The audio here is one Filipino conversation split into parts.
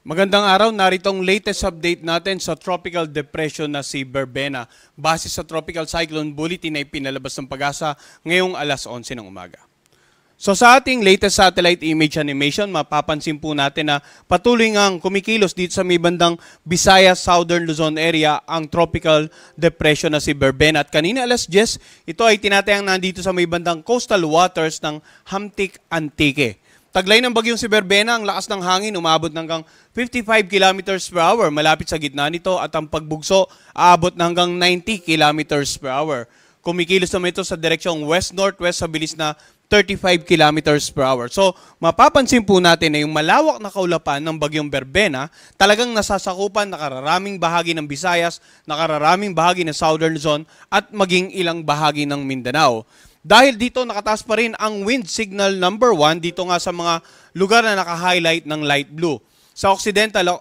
Magandang araw, naritong latest update natin sa tropical depression na si Berbena. Base sa Tropical Cyclone Bulletin na ipinalabas ng Pag-asa ngayong alas 11 ng umaga. So sa ating latest satellite image animation, mapapansin po natin na patuloy ngang kumikilos dito sa may bandang Visayas, Southern Luzon area ang tropical depression na si Berbena. At kanina alas 10, ito ay tinatayang nandito sa may bandang coastal waters ng Hamtic Antique. Taglay ng bagyong si Berbena, ang lakas ng hangin umabot hanggang 55 kilometers per hour malapit sa gitna nito at ang pagbugso aabot na hanggang 90 kilometers per hour. Kumikilos naman ito sa direksyong west-northwest sa bilis na 35 kilometers per hour. So, mapapansin po natin na yung malawak na kaulapan ng bagyong Berbena talagang nasasakupan nakararaming bahagi ng Visayas, nakararaming bahagi ng Southern Luzon at maging ilang bahagi ng Mindanao. Dahil dito nakataas pa rin ang wind signal number 1 dito nga sa mga lugar na naka-highlight ng light blue. Sa Occidental,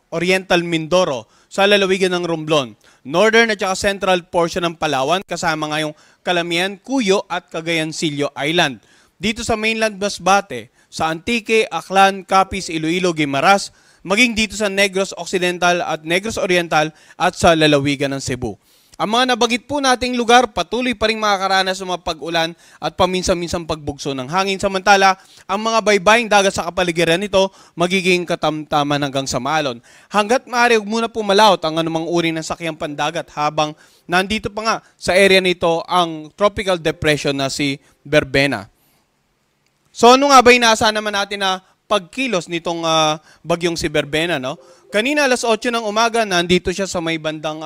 Oriental Mindoro, sa lalawigan ng Romblon, northern at saka central portion ng Palawan kasama nga yung Calamian, Cuyo at Cagayancillo Island. Dito sa mainland Masbate, sa Antique, Aklan, Capiz, Iloilo, Guimaras, maging dito sa Negros Occidental at Negros Oriental at sa lalawigan ng Cebu. Ang mga nabagit po nating lugar, patuloy pa rin makakaranas ng mga pag-ulan at paminsan-minsang pagbugso ng hangin. Samantala, ang mga baybaying dagat sa kapaligiran nito magiging katamtaman hanggang sa maalon. Hanggat maaari, huwag muna pumalaot ang anumang uri ng sakyang pandagat habang nandito pa nga sa area nito ang tropical depression na si Berbena. So ano nga ba inaasahan naman natin na pagkilos nitong bagyong si Berbena? No? Kanina alas 8 ng umaga, nandito siya sa may bandang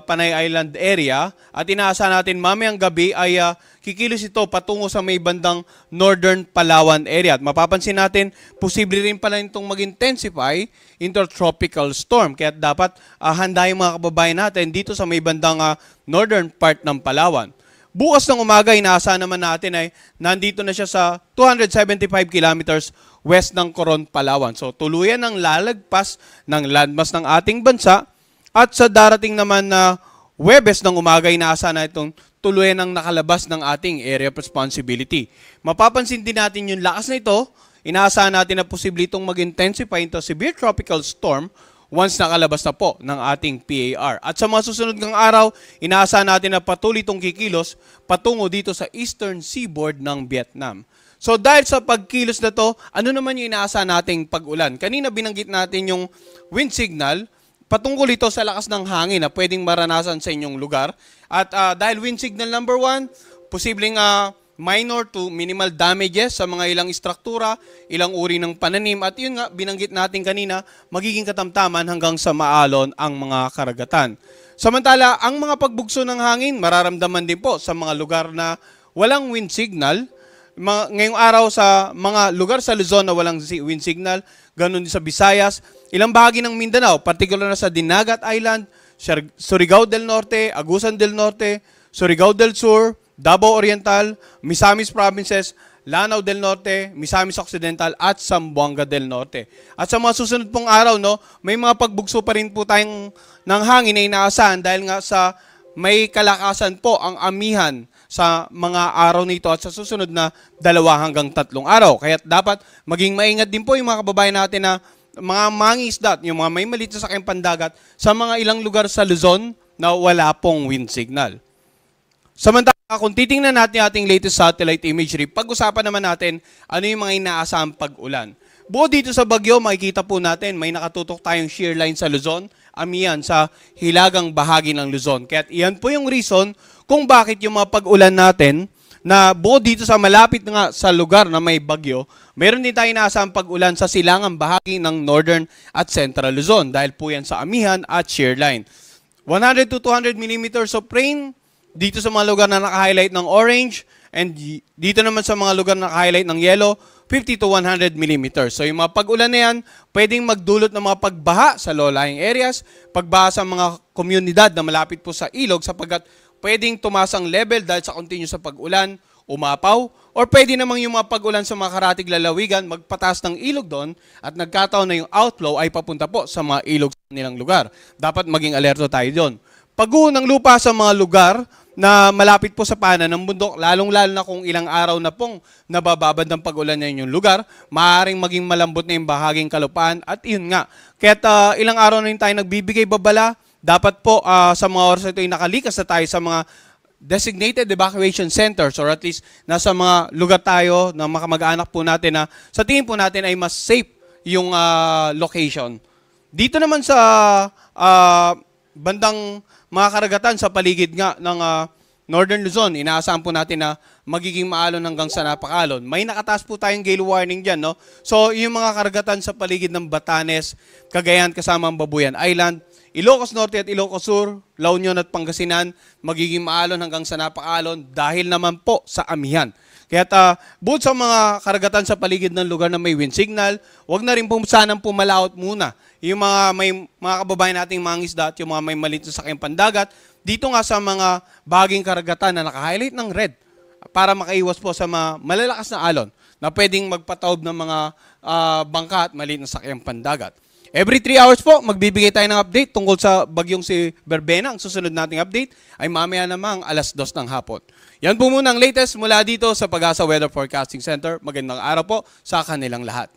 Panay Island area at inaasahan natin mamayang gabi ay kikilos ito patungo sa may bandang Northern Palawan area. At mapapansin natin, posible rin pala itong mag-intensify into tropical storm. Kaya dapat handa yung mga kababayan natin dito sa may bandang northern part ng Palawan. Bukas ng umaga, inaasahan naman natin ay nandito na siya sa 275 kilometers west ng Coron, Palawan. So tuluyan ang lalagpas ng landmass ng ating bansa. At sa darating naman na Huwebes ng umaga, inaasahan na itong tuluyan ng nakalabas ng ating area of responsibility. Mapapansin din natin yung lakas na ito, inaasahan natin na posible itong mag-intensify into severe tropical storm once nakalabas na po ng ating PAR. At sa mga susunod ng araw, inaasahan natin na patuloy itong kikilos patungo dito sa eastern seaboard ng Vietnam. So dahil sa pagkilos na to, ano naman yung inaasahan nating pag-ulan? Kanina binanggit natin yung wind signal, patungkol ito sa lakas ng hangin na pwedeng maranasan sa inyong lugar. At dahil wind signal number 1, posibleng minor to minimal damages sa mga ilang istruktura, ilang uri ng pananim. At yun nga, binanggit natin kanina, magiging katamtaman hanggang sa maalon ang mga karagatan. Samantala, ang mga pagbugso ng hangin, mararamdaman din po sa mga lugar na walang wind signal. Ngayong araw sa mga lugar sa Luzon na walang wind signal, ganun din sa Visayas, ilang bahagi ng Mindanao, particular na sa Dinagat Island, Surigao del Norte, Agusan del Norte, Surigao del Sur, Davao Oriental, Misamis Provinces, Lanao del Norte, Misamis Occidental at Zamboanga del Norte. At sa mga susunod pong araw, no, may mga pagbugso pa rin po tayong ng hangin na inaasahan dahil nga sa may kalakasan po ang amihan sa mga araw nito at sa susunod na 2 hanggang 3 araw. Kaya dapat maging maingat din po yung mga kababayan natin na mga mangingisda, yung mga may maliit na sakyang pandagat sa mga ilang lugar sa Luzon na wala pong wind signal. Samantala, kung titingnan natin ating latest satellite imagery, pag-usapan naman natin ano yung mga inaasahang pag-ulan. Bukod dito sa bagyo, makikita po natin may nakatutok tayong shear line sa Luzon, amihan sa hilagang bahagi ng Luzon. Kaya iyan po yung reason kung bakit yung mga pag-ulan natin na bukod dito sa malapit nga sa lugar na may bagyo, meron din tayo inaasahang pag-ulan sa silangang bahagi ng Northern at Central Luzon dahil po yan sa amihan at shear line. 100 to 200 millimeters of rain dito sa mga lugar na naka-highlight ng orange and dito naman sa mga lugar na naka-highlight ng yellow, 50 to 100 millimeters. So yung mga pag-ulan na yan, pwedeng magdulot ng mga pagbaha sa low-lying areas, pagbaha sa mga komunidad na malapit po sa ilog sapagkat pwedeng tumaas ang level dahil sa continuous sa pag-ulan, umapaw, or pwede namang yung mga pag-ulan sa mga karatig lalawigan, magpataas ng ilog doon at nagkataon na yung outflow ay papunta po sa mga ilog sa nilang lugar. Dapat maging alerto tayo doon. Pag-uho ng lupa sa mga lugar na malapit po sa paanan ng bundok, lalong-lalo na kung ilang araw na pong nabababad ng pag-ulan na inyong lugar, maaaring maging malambot na yung bahaging kalupaan. At yun nga, kaya't ilang araw na rin tayo nagbibigay babala, dapat po sa mga oras na ito ay nakalikas na tayo sa mga designated evacuation centers or at least nasa mga lugar tayo na makamag-anak po natin na sa tingin po natin ay mas safe yung location. Dito naman sa bandang mga karagatan sa paligid nga ng Northern Luzon, inaasahan po natin na magiging maalon hanggang sa napakalon. May nakataas po tayong gale warning dyan, no? So, yung mga karagatan sa paligid ng Batanes, Cagayan kasama ang Babuyan Island, Ilocos Norte at Ilocos Sur, La Union at Pangasinan, magiging maalon hanggang sa napakalon dahil naman po sa amihan. Kaya bukod sa mga karagatan sa paligid ng lugar na may wind signal, wag na rin po sanang pumalaot muna. Yung mga kababayan nating mga isda at yung mga may maliit na sakyang pandagat, dito nga sa mga baging karagatan na naka-highlight ng red para makaiwas po sa mga malalakas na alon na pwedeng magpataob ng mga bangka at maliit na sakyang pandagat. Every 3 hours po, magbibigay tayo ng update tungkol sa bagyong si Berbena. Ang susunod nating update ay mamaya namang 2:00 ng hapon. Yan po muna ang latest mula dito sa Pag-asa Weather Forecasting Center. Magandang araw po sa kanilang lahat.